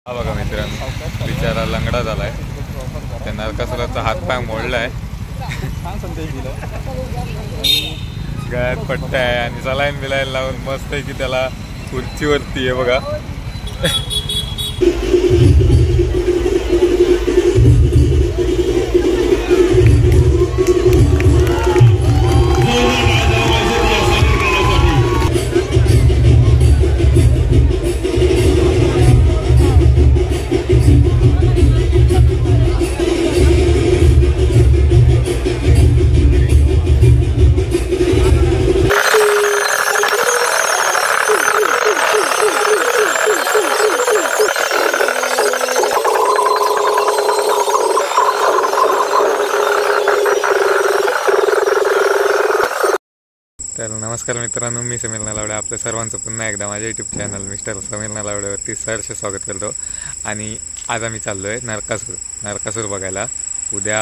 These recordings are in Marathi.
हा बघा मित्रांनो, बिचारा लंगडा झालाय. त्या नरकासुराचा हातपाय मोडलाय, गळ्यात पट्ट्या आहे आणि सलाईन बिलाईन लावून मस्त आहे की त्याला खुर्चीवरती आहे बघा. तर नमस्कार मित्रांनो, मी समीर नलावडे आपल्या सर्वांचं पुन्हा एकदा माझ्या यूट्यूब चॅनल मिस्टर समीर नलावडेवरती सहर्ष स्वागत करतो. आणि आज आम्ही चाललो आहे नरकासूर बघायला. उद्या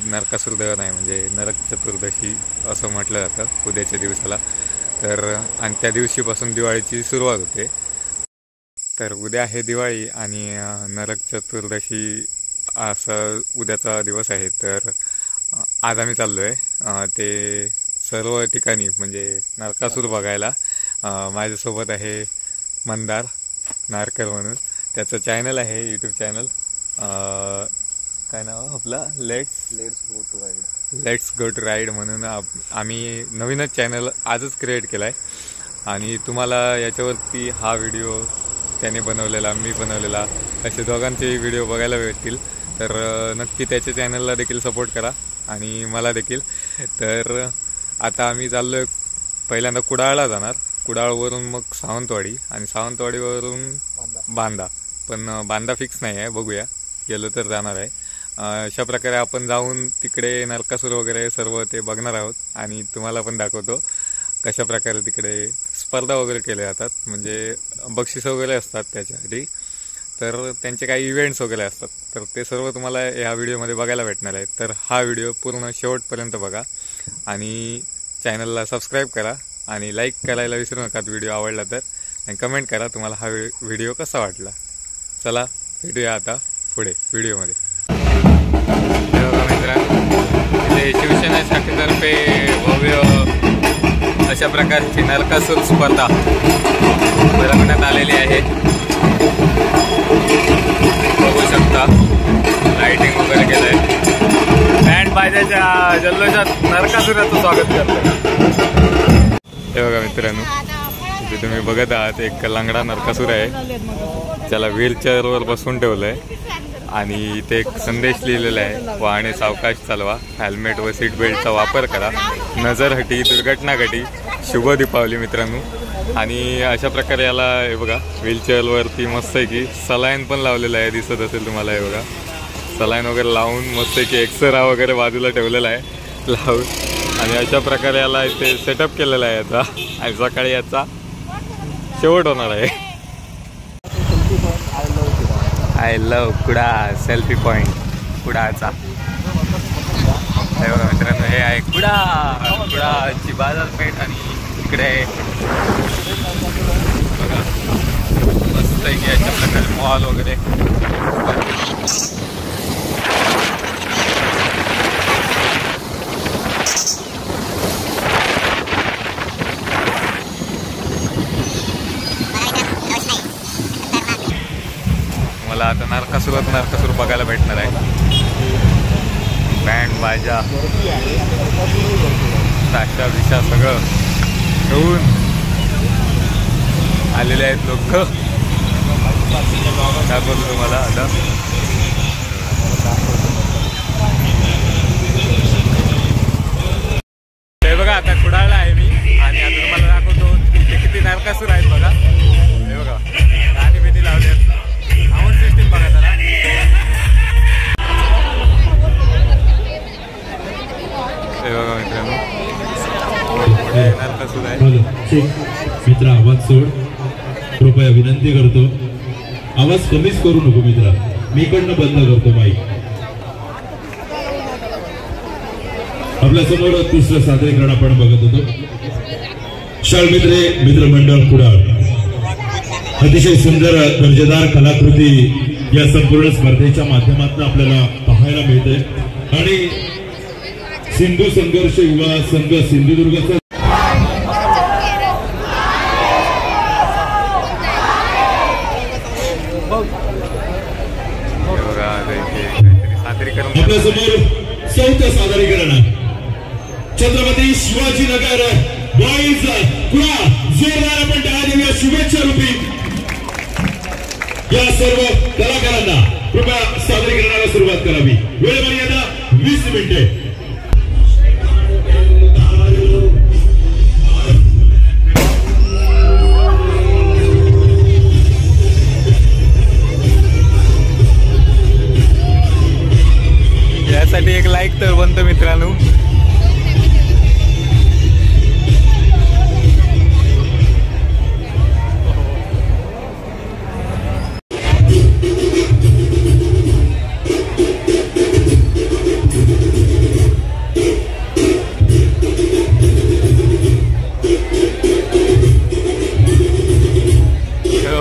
नरकासूर दहन आहे, म्हणजे नरक चतुर्दशी असं म्हटलं जातं उद्याच्या दिवसाला. तर आणि त्या दिवशीपासून दिवाळीची सुरुवात होते. तर उद्या आहे दिवाळी आणि नरक चतुर्दशी असं उद्याचा दिवस आहे. तर आज आम्ही चाललो आहे ते सर्व ठिकाणी म्हणजे नरकासूर बघायला. माझ्यासोबत आहे मंदार नारकर म्हणून, त्याचं चॅनल आहे यूट्यूब चॅनल. काय नाव आपला लेट्स गो टू राईड म्हणून. आम्ही नवीनच चॅनल आजच क्रिएट केला आहे आणि तुम्हाला याच्यावरती हा व्हिडिओ त्याने बनवलेला, मी बनवलेला, असे दोघांचे व्हिडिओ बघायला भेटतील. तर नक्की त्याच्या चॅनलला देखील सपोर्ट करा आणि मला देखील. तर आता आम्ही चाललो आहे, पहिल्यांदा कुडाळला जाणार, कुडाळवरून मग सावंतवाडी आणि सावंतवाडीवरून बांदा. पण बांदा फिक्स नाही आहे, बघूया, गेलो तर जाणार आहे. अशा प्रकारे आपण जाऊन तिकडे नरकासूर वगैरे सर्व ते बघणार आहोत आणि तुम्हाला पण दाखवतो कशा प्रकारे तिकडे स्पर्धा वगैरे केल्या जातात, म्हणजे बक्षीस वगैरे असतात त्याच्यासाठी. तर त्यांचे काही इव्हेंट्स वगैरे असतात, तर ते सर्व तुम्हाला ह्या व्हिडिओमध्ये बघायला भेटणार आहे. तर हा व्हिडिओ पूर्ण शेवटपर्यंत बघा आणि चॅनलला सबस्क्राईब करा आणि लाईक करायला विसरू नका व्हिडिओ आवडला तर, आणि कमेंट करा तुम्हाला हा व्हिडिओ कसा वाटला. चला भेटूया आता पुढे व्हिडिओमध्ये. मित्रांनो, इथे शिवसेना शाखेतर्फे भव्य अशा प्रकारची नरकासूर स्पर्धा भरवण्यात आलेली आहे. बघू शकता, लाइटिंग वगैरे केलं आहे. बँड बाजाच्या जल्लोषात नरकासुराचं स्वागत करतो. हे बघा मित्रांनो, इथे तुम्ही बघत आहात एक लंगडा नरकासूर आहे, त्याला व्हीलचेअरवर बसून ठेवलं आहे आणि इथे एक संदेश लिहिलेला आहे, वाहने सावकाश चालवा, हेल्मेट व सीट बेल्टचा वापर करा, नजर हटी, दुर्घटना घटी, शुभ दीपावली मित्रांनो. आणि अशा प्रकारे याला हे बघा व्हीलचेअरवरती मस्त आहे की सलाईन पण लावलेला आहे, दिसत असेल तुम्हाला. हे बघा सलाईन वगैरे लावून मस्त आहे की एक्सरा वगैरे बाजूला ठेवलेला आहे लावून. आणि अशा प्रकारे याला इथे सेटअप केलेला आहे याचा, आणि सकाळी याचा शेवट होणार आहे. I love Kuda selfie point कुडाचा. हे बघा मित्रांनो, हे आहे कुडाची बाजारपेठ आणि इकडे बघा मस्त आहे की अशा प्रकारे मॉल वगैरे. मला आता नरकासूर बघायला भेटणार आहे. बँड बाजा ताशा विशा सगळं घेऊन आलेले आहेत लोक. दाखवतो तुम्हाला आता. हे बघा, आता कुडाळला आहे मी आणि आता तुम्हाला दाखवतो तिथे किती नरकासूर आहेत बघा. हे बघा गाणी बिनी लावले, साऊंड सिस्टीम बघा जरा. हे बघा मित्रांनो, नरकासूर आहे. मित्र आवाज सोड, कृपया विनंती करतो, आवाज कमीच करू नको मित्रा, मी कडनं बंद करतो माईक. आपल्या समोर तिसरं सादरीकरण आपण बघत होतो. शाळमित्रे मित्रमंडळ कुडाळ अतिशय सुंदर दर्जेदार कलाकृती या संपूर्ण स्पर्धेच्या माध्यमातून आपल्याला पाहायला मिळते आणि सिंधू संघर्ष युवा संघ सिंधुदुर्गचा आपल्या समोर चौथं सादरीकरण छत्रपती शिवाजीनगर बॉईज पुन्हा जोरदार आपण टाळ्या देऊया शुभेच्छा रूपी या सर्व कलाकारांना. कृपया सादरीकरणाला सुरुवात करावी. वेळ मर्यादा 20 मिनिटे. यासाठी एक लाईक तर बनतं मित्रांनो.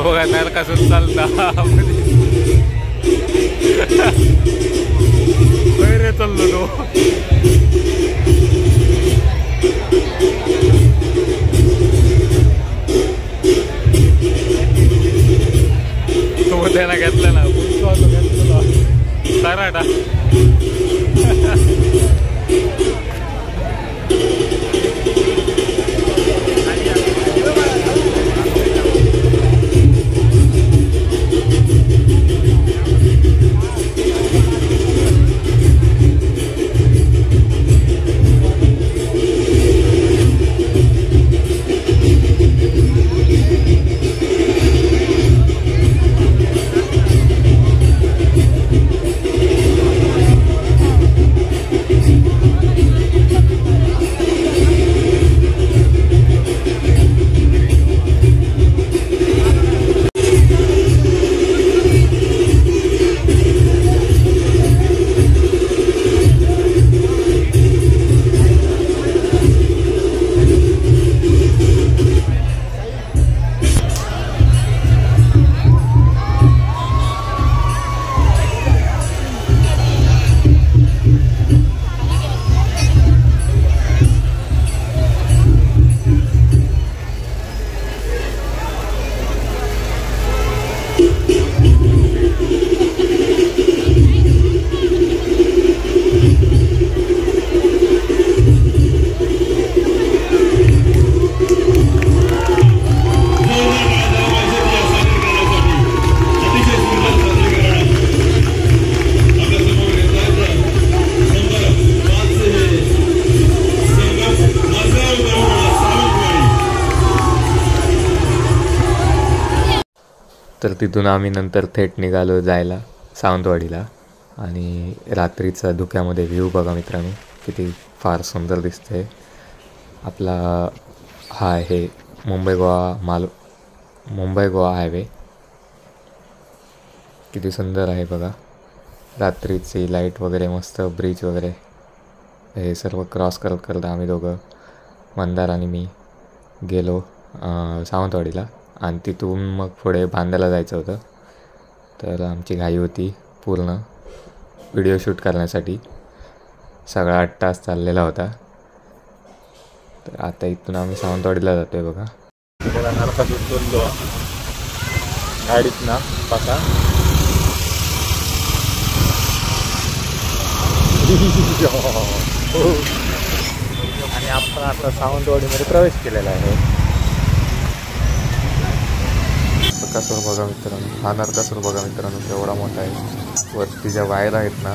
बघा नरकासून चालता रे चाललो तो. तो त्याला घेतला ना सराटा. तर तिथून आम्ही नंतर थेट निघालो जायला सावंतवाडीला. आणि रात्रीचा धुक्यामध्ये व्ह्यू बघा मित्रांनो किती फार सुंदर दिसतंय. आपला हा आहे मुंबई गोवा हायवे. किती सुंदर आहे बघा. रात्रीची लाईट वगैरे मस्त, ब्रिज वगैरे हे सर्व क्रॉस करत आम्ही दोघं मंदार आणि मी गेलो सावंतवाडीला. आणि तिथून मग पुढे बांद्याला जायचं होतं. तर आमची घाई होती पूर्ण व्हिडिओ शूट करण्यासाठी. सगळा 8 तास चाललेला होता. तर आता इथून आम्ही सावंतवाडीला जातो आहे बघा. गाडीत ना पाका आणि आपण आता सावंतवाडीमध्ये प्रवेश केलेला आहे. नरकासूर बघा मित्रांनो, हा नरकासूर बघा मित्रांनो केवढा मोठा आहे. वरती ज्या वायर आहेत ना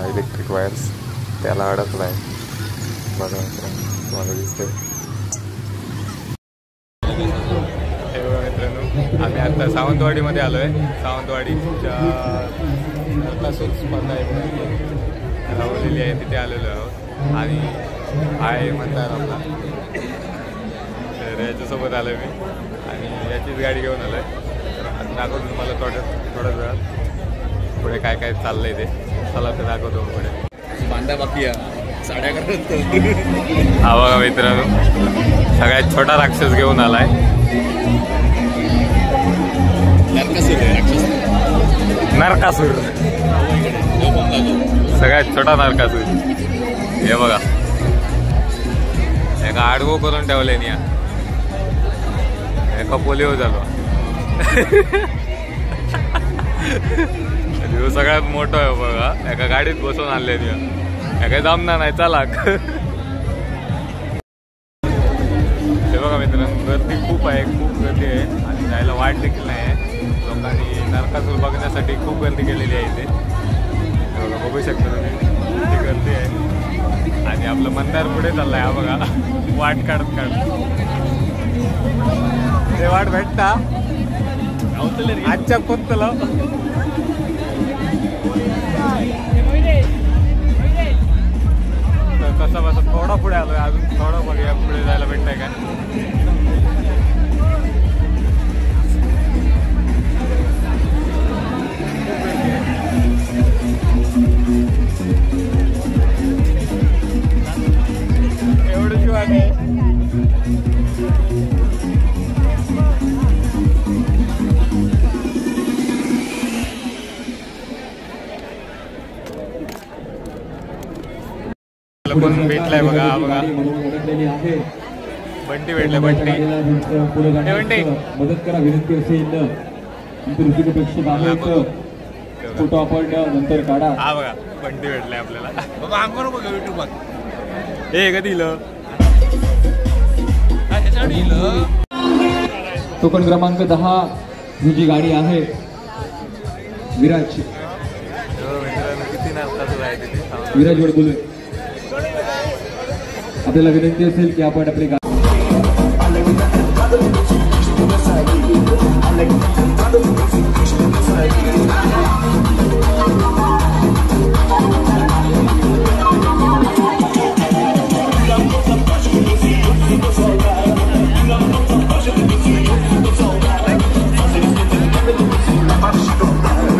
इलेक्ट्रिक वायर्स त्याला अडकला आहे बघा मित्रांनो, तुम्हाला दिसतंय. हे बघा मित्रांनो आम्ही आता सावंतवाडीमध्ये आलो आहे. सावंतवाडीच्या नरकासूर स्पर्धा लावलेली आहे तिथे आलेलो आहोत. आणि आहे म्हणतात आपला तर याच्यासोबत आलो मी आणि याचीच गाडी घेऊन आलो आहे. तर दाखवतो तुम्हाला थोड्याच वेळात पुढे काय काय चाललं आहे ते. चला तर दाखवतो पुढे. बांधा बाकी साड्या करत. हा बघा मित्रांनो सगळ्यात छोटा राक्षस घेऊन आलाय. नरकासूर सगळ्यात छोटा नरकासूर. हे बघा एका आडवो करून ठेवले या एका पोलिओ झालो. सगळ्यात मोठं आहे बघा. एका गाडीत बसून आणले एका जमणार नाही चला. हे बघा मित्रांनो गर्दी खूप आहे, खूप गर्दी आहे आणि जायला वाट देखील नाही आहे. लोकांनी नरकासूर बघण्यासाठी खूप गर्दी केलेली आहे इथे. बघू शकता तुम्ही किती गर्दी आहे आणि आपलं मंदार पुढे चाललंय. हा बघा वाट काढत काढत ते वाट भेटता आजच्या कोणतला कसा बसा थोडा पुढे आलोय अजून. थोडं बघूया पुढे जायला भेटतंय काय. एवढं शिवाय पण भेटलाय बघा. बघा बंटी भेटलाय. बंटी मदत करा विनंती असेल. फोटो आपण नंतर काढा. हा बघा बंटी भेटलाय आपल्याला. बघा युट्यूबात हे कधी टोकन क्रमांक 10 ही जी गाडी आहे विराज. किती नरकासूर आहे तिथे. विराज वडबुले आपल्याला विनंती असेल की आपण आपली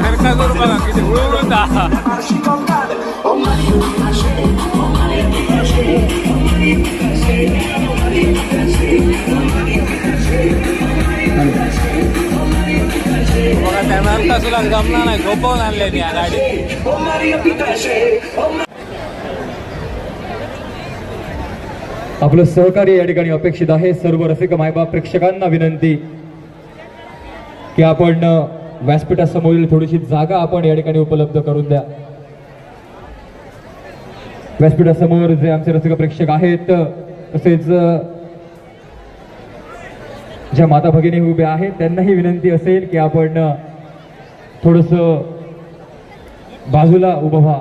नरकासूर बघा किती उडवून बघा त्या नरकासूरला जमणार नाही. झोपवून आणले या गाडी. आपलं सहकार्य या ठिकाणी अपेक्षित आहे. सर्व रसिक मायबाप प्रेक्षकांना विनंती की आपण व्यासपीठासमोरील थोडीशी जागा आपण या ठिकाणी उपलब्ध करून द्या. व्यासपीठासमोर जे आमचे रसिक प्रेक्षक आहेत तसेच ज्या माता भगिनी उभ्या आहेत त्यांनाही विनंती असेल की आपण थोडस बाजूला उभं व्हा.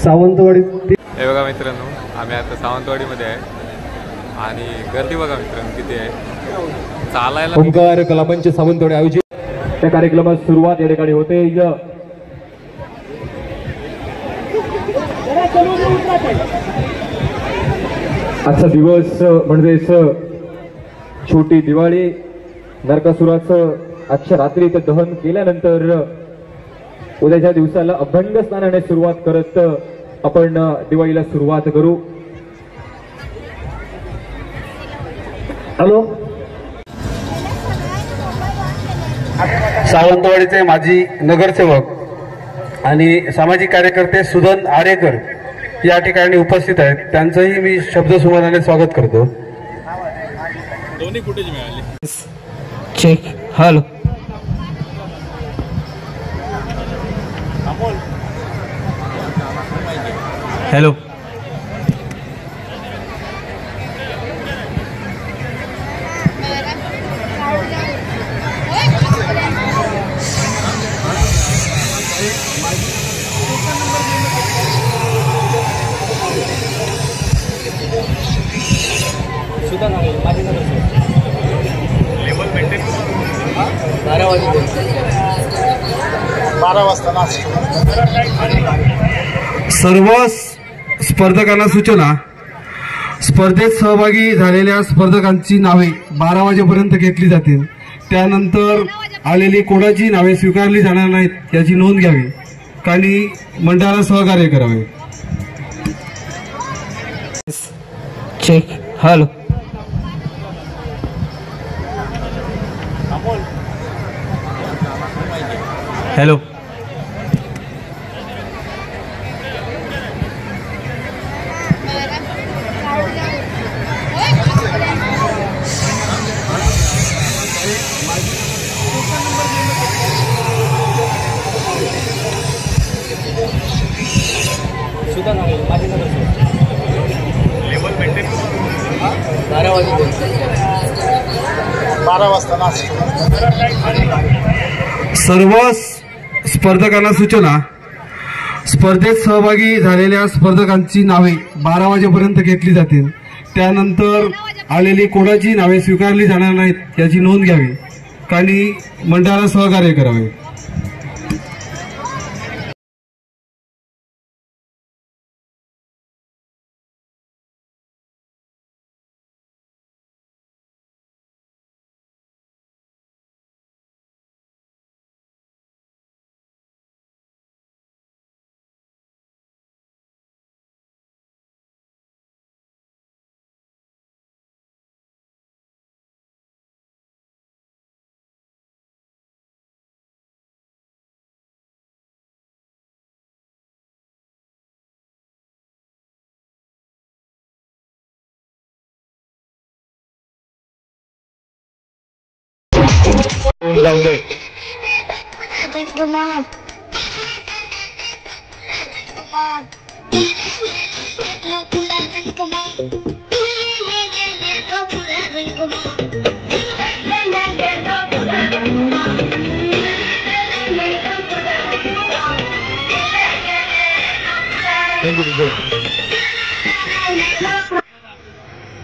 सावंतवाडी. हे बघा मित्रांनो आम्ही आता सावंतवाडीमध्ये आहे आणि गर्दी बघा मित्रांनो किती आहे. चालायला ओंकार कलामंच सावंतवाडी आयोजित त्या कार्यक्रमात सुरुवात या ठिकाणी होते. आजचा दिवस म्हणजेच छोटी दिवाळी. नरकासुराचं आजच्या रात्री ते दहन केल्यानंतर उद्याच्या दिवसाला अभंग स्नानाने सुरुवात करत आपण दिवाळीला सुरुवात करू. हॅलो. सावंतवाडीचे माजी नगरसेवक आणि सामाजिक कार्यकर्ते सुदन आरेकर या ठिकाणी उपस्थित आहेत. त्यांचंही मी शब्दसुमनाने स्वागत करतो. दोन्ही फुटेज मिळाले. चेक. हॅलो. हॅलो. सर्व स्पर्धकांना सूचना. स्पर्धेत सहभागी झालेल्या स्पर्धकांची नावे 12 वाजेपर्यंत घेतली जातील. त्यानंतर आलेली कोणाची नावे स्वीकारली जाणार नाहीत याची नोंद घ्यावी आणि मंडळाला सहकार्य करावे. चेक. हॅलो. हॅलो. सर्व स्पर्धकांना सूचना. स्पर्धेत सहभागी झालेल्या स्पर्धकांची नावे 12 वाजेपर्यंत घेतली जातील. त्यानंतर आलेली कोणाची नावे स्वीकारली जाणार नाहीत याची नोंद घ्यावी आणि मंडळाला सहकार्य करावे.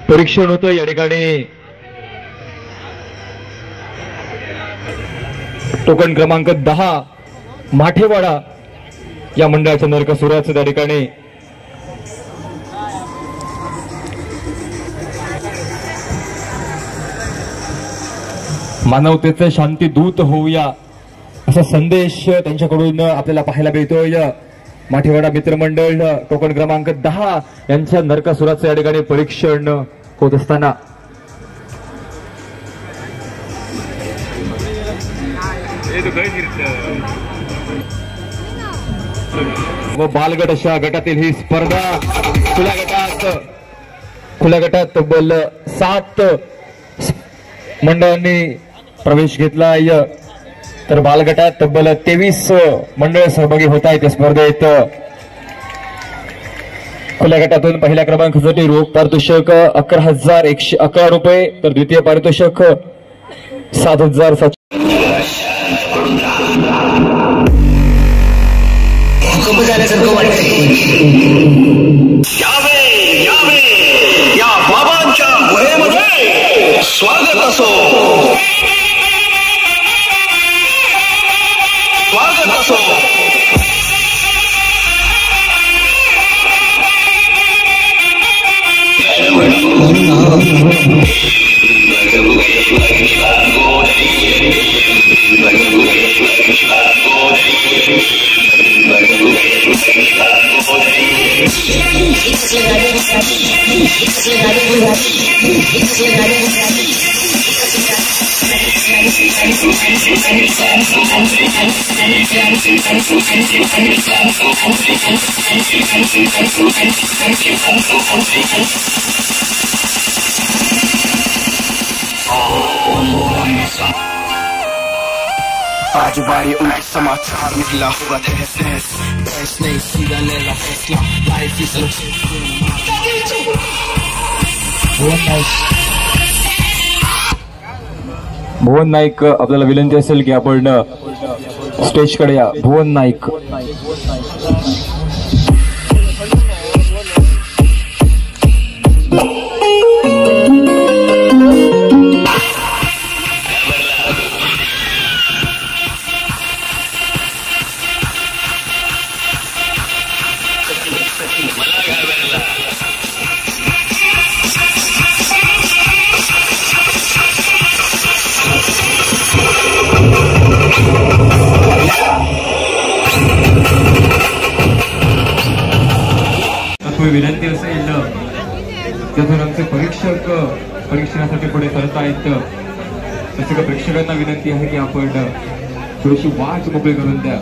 परीक्षण होतं या ठिकाणी. टोकन क्रमांक 10 माठेवाडा या मंडळाच्या नरकासुराचं त्या ठिकाणी मानवतेचे शांती दूत होऊया असा संदेश त्यांच्याकडून आपल्याला पाहायला मिळतोय. माठेवाडा मित्रमंडळ टोकन क्रमांक 10 यांच्या नरकासुराचं या ठिकाणी परीक्षण होत असताना व बालगट अशा गटातील ही स्पर्धा खुल्या गटात तब्बल 7 मंडळांनी प्रवेश घेतलाय. तर बालगटात तब्बल 23 मंडळ सहभागी होत आहेत या स्पर्धेत. खुल्या गटातून पहिल्या क्रमांकासाठी रोख पारितोषिक 11,111 रुपये तर द्वितीय पारितोषिक 7,700. या बाबांच्या गुहेमध्ये स्वागत असो. आज बारी उनके समाचार निकला हुआ तहस नहीं सीधा लेला फैसला लाइफ इज भुवन नाईक आपल्याला विनंती असेल की आपण स्टेजकडे या. भुवन नाईक. विनंती असेल जर आमचे परीक्षक परीक्षणासाठी पुढे सरत आहेत तसे प्रेक्षकांना विनंती आहे की आपण थोडीशी वाट मोकळी करून द्या.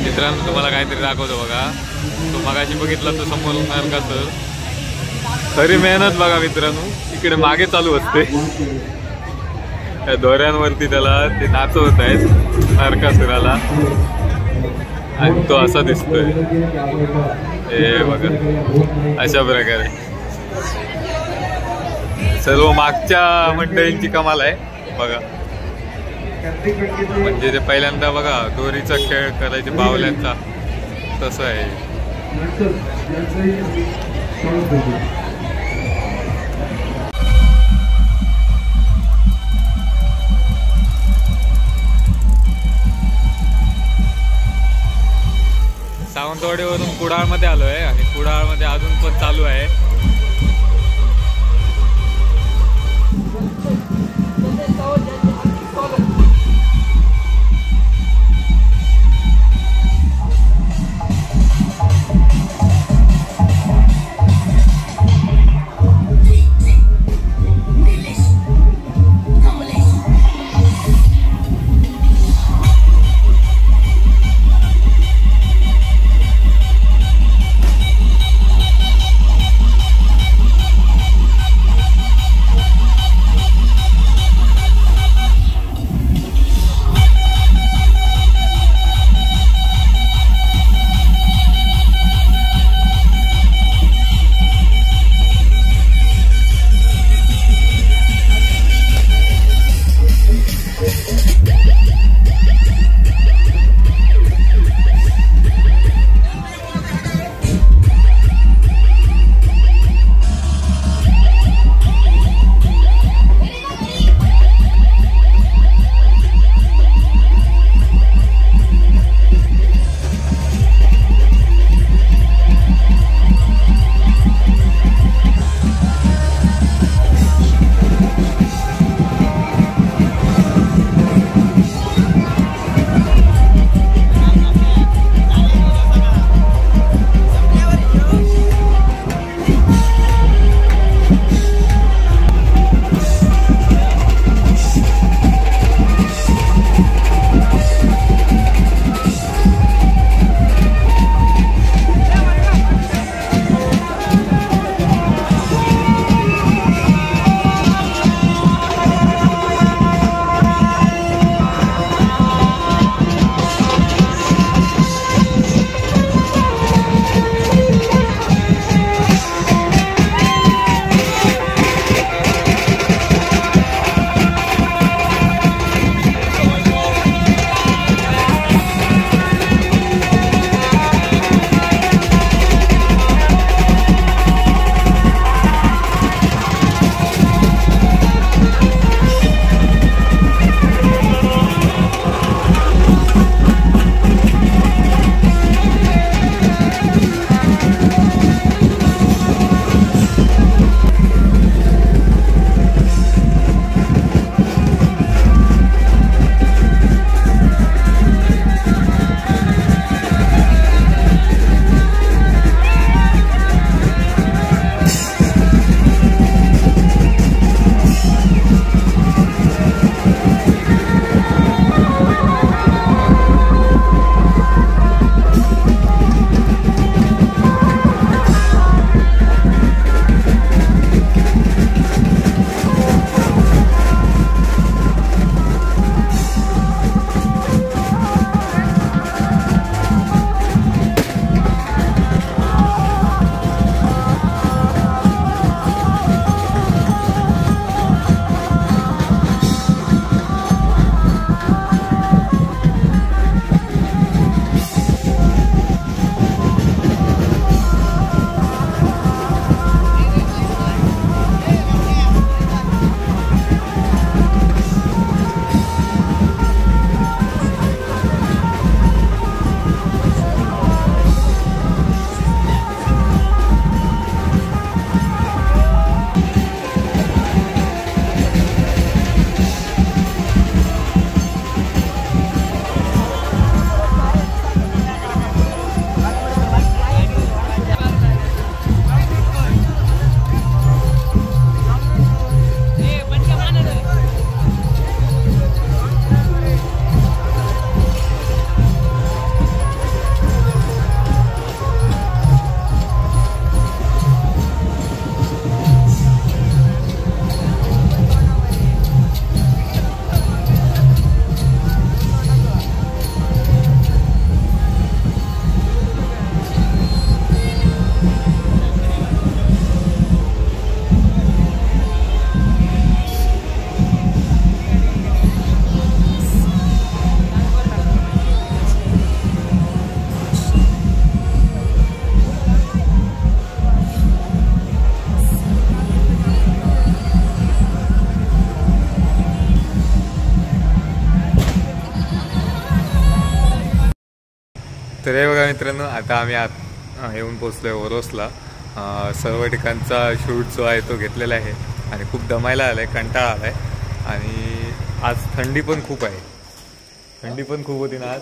मित्रांनो तुम्हाला काहीतरी दाखवतो बघा. तो मगाशी बघितला तो समोर नरकासूर. खरी मेहनत बघा मित्रांनो. इकडे मागे चालू असते त्या दोऱ्यांवरती त्याला ते नाचवत आहेत नरकासुराला आणि तो असा दिसतोय. हे बघा अशा प्रकारे सर्व मागच्या मंडळींची कमाल आहे बघा. म्हणजे ते पहिल्यांदा बघा दोरीचा खेळ करायचे बावल्यांचा तसं आहे. सावंतवाडीवरून कुडाळमध्ये आलोय आणि कुडाळमध्ये अजून पण चालू आहे. तर हे बघा मित्रांनो, आता आम्ही येऊन पोचलो आहे ओरोसला. सर्व ठिकाणचा शूट जो आहे तो घेतलेला आहे आणि खूप दमायला आला आहे, कंटाळा आला आहे. आणि आज थंडी पण खूप आहे, थंडी पण खूप होती ना, आज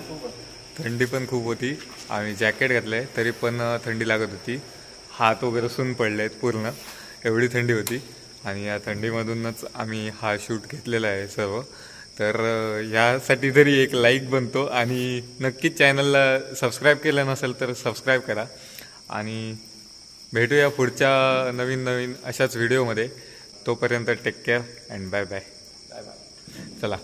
थंडी पण खूप होती. आम्ही जॅकेट घातलं आहे तरी पण थंडी लागत होती. हात वगैरे सून पडले आहेत पूर्ण, एवढी थंडी होती. आणि या थंडीमधूनच आम्ही हा शूट घेतलेला आहे सर्व. तर यासाठी तरी एक लाईक बनतो आणि नक्कीच चॅनलला सबस्क्राईब केलं नसेल तर सबस्क्राईब करा. आणि भेटूया पुढच्या नवीन अशाच व्हिडिओमध्ये. तोपर्यंत take care and bye bye. चला.